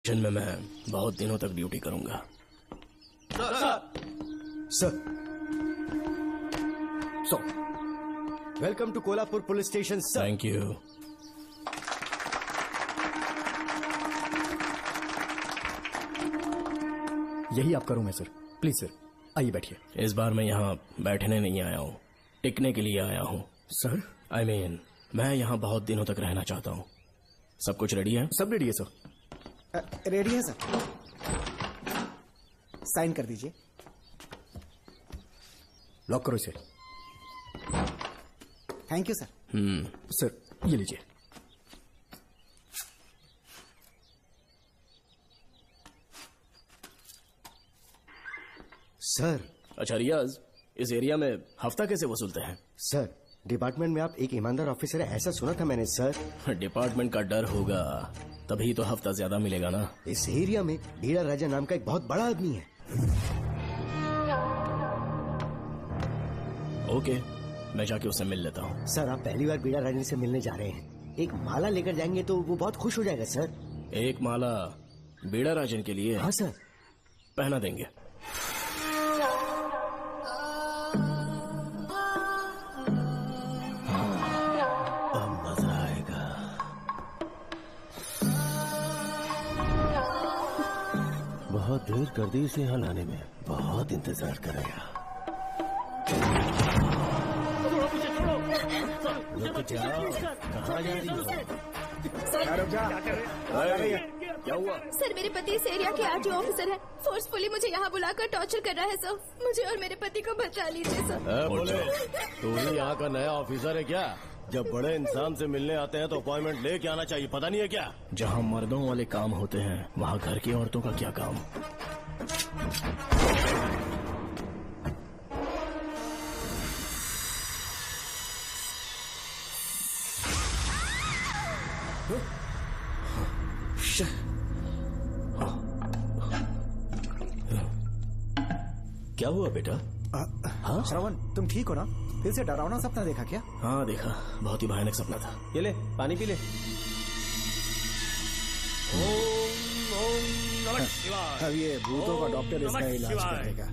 में मैं बहुत दिनों तक ड्यूटी करूंगा। Sir, welcome to Kolhapur police station sir. Thank you. यही आपका रूम है सर, प्लीज सर आइए बैठिए। इस बार मैं यहाँ बैठने नहीं आया हूँ, टिकने के लिए आया हूँ। सर I mean, मैं यहाँ बहुत दिनों तक रहना चाहता हूँ। सब कुछ रेडी है? सब रेडी है सर। रेडी है सर, साइन कर दीजिए। लॉक करो इसे। Thank you sir. सर ये लीजिए। सर। अच्छा रियाज, इस एरिया में हफ्ता कैसे वसूलते हैं? सर, डिपार्टमेंट में आप एक ईमानदार ऑफिसर है ऐसा सुना था मैंने सर। डिपार्टमेंट का डर होगा, तभी तो हफ्ता ज्यादा मिलेगा ना। इस एरिया में बीड़ा राजा नाम का एक बहुत बड़ा आदमी है। ओके, मैं जाके उससे मिल लेता हूँ। सर, आप पहली बार बीड़ा राजा से मिलने जा रहे हैं, एक माला लेकर जाएंगे तो वो बहुत खुश हो जाएगा सर। एक माला बीड़ा राजन के लिए? हाँ सर। पहना देंगे। बहुत देर कर दी इसे यहाँ लाने में, बहुत इंतजार करेगा। कहाँ जा रही हो? क्या हुआ? सर, मेरे पति इस एरिया के आरटीओ ऑफिसर हैं। फोर्सफुली मुझे यहाँ बुलाकर टॉर्चर कर रहा है सर। मुझे और मेरे पति को बचा लीजिए सर। बोले, तू ही यहाँ का नया ऑफिसर है क्या? जब बड़े इंसान से मिलने आते हैं तो अपॉइंटमेंट लेके आना चाहिए, पता नहीं है क्या? जहाँ मर्दों वाले काम होते हैं वहाँ घर की औरतों का क्या काम? क्या हुआ बेटा? हाँ श्रवण, तुम ठीक हो ना? फिर से डरावना सपना देखा क्या? हाँ देखा, बहुत ही भयानक सपना था। ये ले, पानी पी ले। अब ये भूतों का डॉक्टर इसका इलाज करेगा।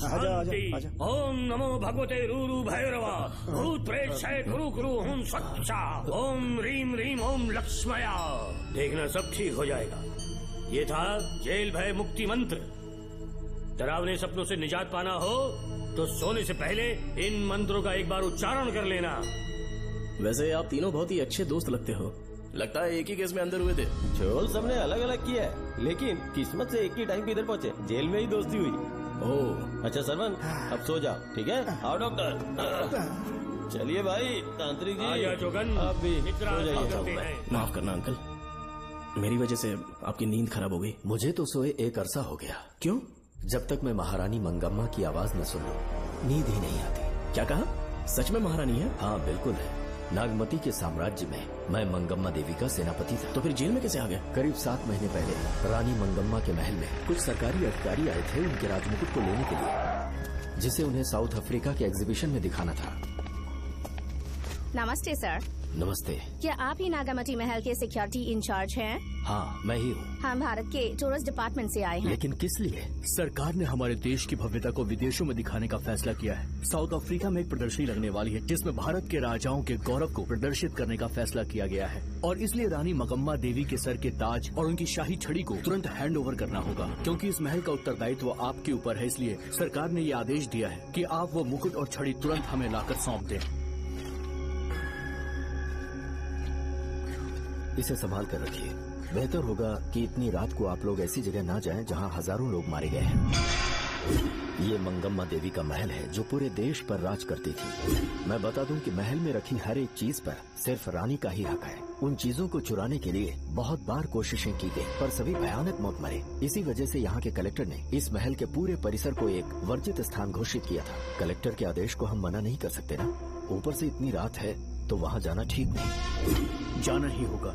आजा आजा आजा। ओम नमो भगवते रूरू भैरवा भूत प्रेत शय गुरु गुरु ओम सच्चा ओम रीम रीम ओम लक्ष्मया। देखना सब ठीक हो जाएगा। ये था जेल भय मुक्ति मंत्र। डरावने सपनों से निजात पाना हो तो सोने से पहले इन मंत्रों का एक बार उच्चारण कर लेना। वैसे आप तीनों बहुत ही अच्छे दोस्त लगते हो। लगता है एक ही केस में अंदर हुए थे। झोल सबने अलग अलग किया है, लेकिन किस्मत से एक ही टाइम पे इधर पहुँचे, जेल में ही दोस्ती हुई। ओह अच्छा सरवन, अब सो जाओ, ठीक है? आओ डॉक्टर। चलिए भाई तांत्रिक जी, आजा जोगन, आप भी इतना सो जाइए। करते हैं। माफ करना अंकल, मेरी वजह से आपकी नींद खराब हो गई। मुझे तो सोए एक अरसा हो गया। क्यों? जब तक मैं महारानी मंगम्मा की आवाज न सुन लूं, नींद ही नहीं आती। क्या कहा? सच में महारानी है? हाँ बिल्कुल है। नागमती के साम्राज्य में मैं मंगम्मा देवी का सेनापति था। तो फिर जेल में कैसे आ गए? करीब 7 महीने पहले रानी मंगम्मा के महल में कुछ सरकारी अधिकारी आए थे उनके राजमुकुट को लेने के लिए, जिसे उन्हें साउथ अफ्रीका के एग्जीबिशन में दिखाना था। नमस्ते सर। नमस्ते। क्या आप ही नागामती महल के सिक्योरिटी इंचार्ज हैं? हाँ मैं ही हूँ। हम भारत के टूरिस्ट डिपार्टमेंट से आए हैं। लेकिन किस लिए? सरकार ने हमारे देश की भव्यता को विदेशों में दिखाने का फैसला किया है। साउथ अफ्रीका में एक प्रदर्शनी लगने वाली है जिसमें भारत के राजाओं के गौरव को प्रदर्शित करने का फैसला किया गया है, और इसलिए रानी मंगम्मा देवी के सर के ताज और उनकी शाही छड़ी को तुरंत हैंड ओवर करना होगा। क्योंकि इस महल का उत्तरदायित्व आपके ऊपर है, इसलिए सरकार ने ये आदेश दिया है कि आप वो मुकुट और छड़ी तुरंत हमें लाकर सौंप दें। इसे संभाल कर रखिए। बेहतर होगा कि इतनी रात को आप लोग ऐसी जगह ना जाएं जहां हजारों लोग मारे गए हैं। ये मंगम्मा देवी का महल है जो पूरे देश पर राज करती थी। मैं बता दूं कि महल में रखी हर एक चीज पर सिर्फ रानी का ही हक है। उन चीजों को चुराने के लिए बहुत बार कोशिशें की गई, पर सभी भयानक मौत मरे। इसी वजह से यहाँ के कलेक्टर ने इस महल के पूरे परिसर को एक वर्जित स्थान घोषित किया था। कलेक्टर के आदेश को हम मना नहीं कर सकते ना। ऊपर से इतनी रात है तो वहाँ जाना ठीक नहीं। जाना ही होगा,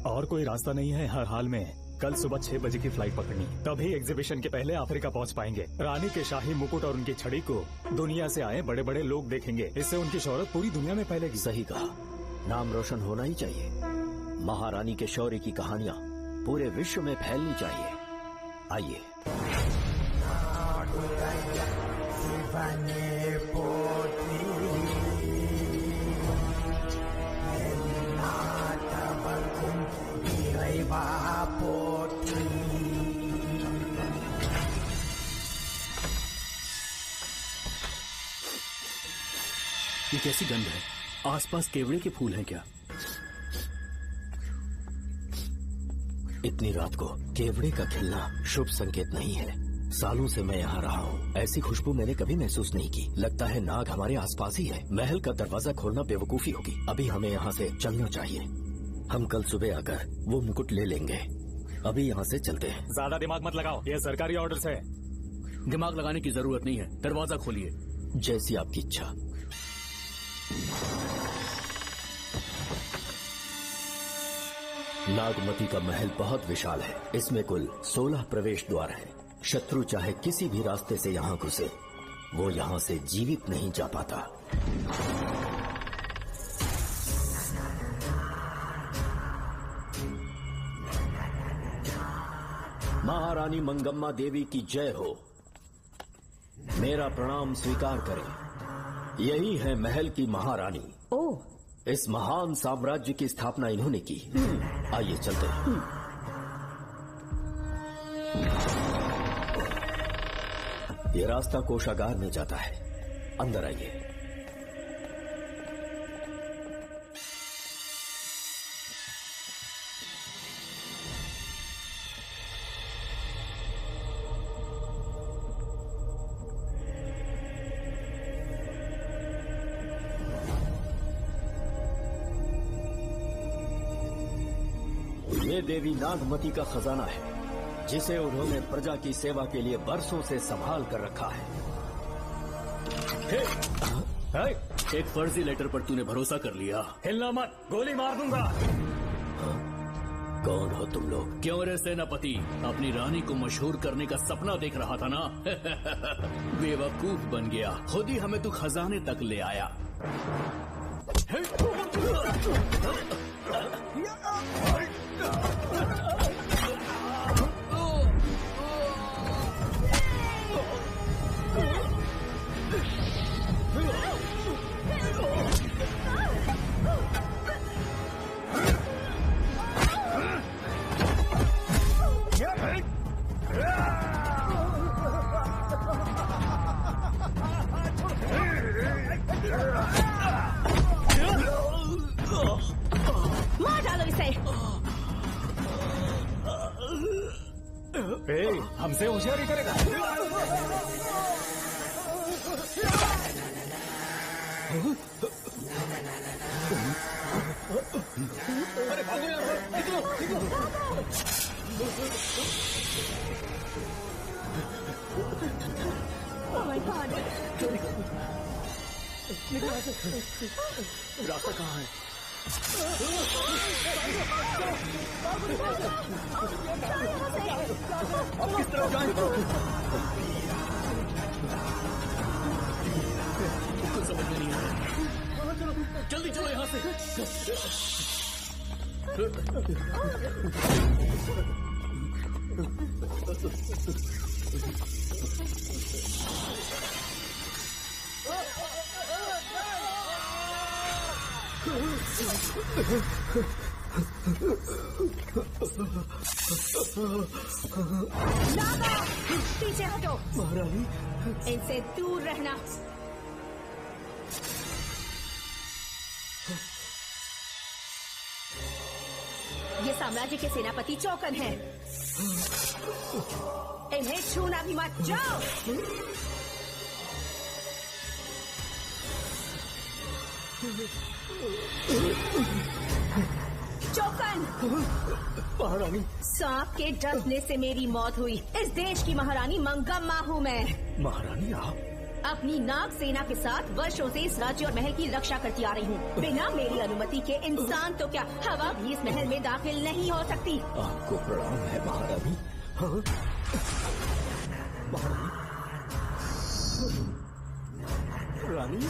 और कोई रास्ता नहीं है। हर हाल में कल सुबह 6 बजे की फ्लाइट पकड़नी, तभी एग्जीबिशन के पहले अफ्रीका पहुंच पाएंगे। रानी के शाही मुकुट और उनकी छड़ी को दुनिया से आए बड़े बड़े लोग देखेंगे। इससे उनकी शोहरत पूरी दुनिया में फैलेगी। सही कहा, नाम रोशन होना ही चाहिए। महारानी के शौर्य की कहानियाँ पूरे विश्व में फैलनी चाहिए। आइए। ये कैसी गंध है? आसपास केवड़े के फूल हैं क्या? इतनी रात को केवड़े का खिलना शुभ संकेत नहीं है। सालों से मैं यहाँ रहा हूँ, ऐसी खुशबू मैंने कभी महसूस नहीं की। लगता है नाग हमारे आसपास ही है। महल का दरवाजा खोलना बेवकूफी होगी। अभी हमें यहाँ से चलना चाहिए। हम कल सुबह आकर वो मुकुट ले लेंगे। अभी यहाँ से चलते हैं। ज्यादा दिमाग मत लगाओ, ये सरकारी ऑर्डर्स है। दिमाग लगाने की जरूरत नहीं है, दरवाजा खोलिए। जैसी आपकी इच्छा। नागमती का महल बहुत विशाल है। इसमें कुल 16 प्रवेश द्वार हैं। शत्रु चाहे किसी भी रास्ते से यहाँ घुसे, वो यहाँ से जीवित नहीं जा पाता। महारानी मंगम्मा देवी की जय हो। मेरा प्रणाम स्वीकार करें। यही है महल की महारानी। ओह, इस महान साम्राज्य की स्थापना इन्होंने की। आइए चलते हैं। ये रास्ता कोषागार में जाता है। अंदर आइए। ये देवी नागमती का खजाना है, जिसे उन्होंने प्रजा की सेवा के लिए बरसों से संभाल कर रखा है। एक फर्जी लेटर पर तूने भरोसा कर लिया। हिलना मत, गोली मार दूंगा। कौन हो तुम लोग? क्यों रे सेनापति, अपनी रानी को मशहूर करने का सपना देख रहा था ना? बेवकूफ बन गया। खुद ही हमें तू खजाने तक ले आया। मार डालो इसे। हमसे होशियारी करेगा। अरे भागो यहाँ से, निकलो, निकलो। Oh my God! रास्ता कहाँ है? अब किस तरफ जाएं? कुछ समझ में नहीं आ रहा। जल्दी चलो यहाँ से। नागा, पीछे हटो। महारानी, इनसे दूर रहना। ये साम्राज्य के सेनापति चौकन हैं। इन्हें छूना भी मत। जाओ। चौकन, महारानी। सांप के डसने से मेरी मौत हुई। इस देश की महारानी मंगम्मा हूँ मैं। महारानी आप? अपनी नाग सेना के साथ वर्षों से इस राज्य और महल की रक्षा करती आ रही हूँ। बिना मेरी अनुमति के इंसान तो क्या, हवा भी इस महल में दाखिल नहीं हो सकती। आपको प्रणाम है महारानी। हाँ? महारानी, रानी।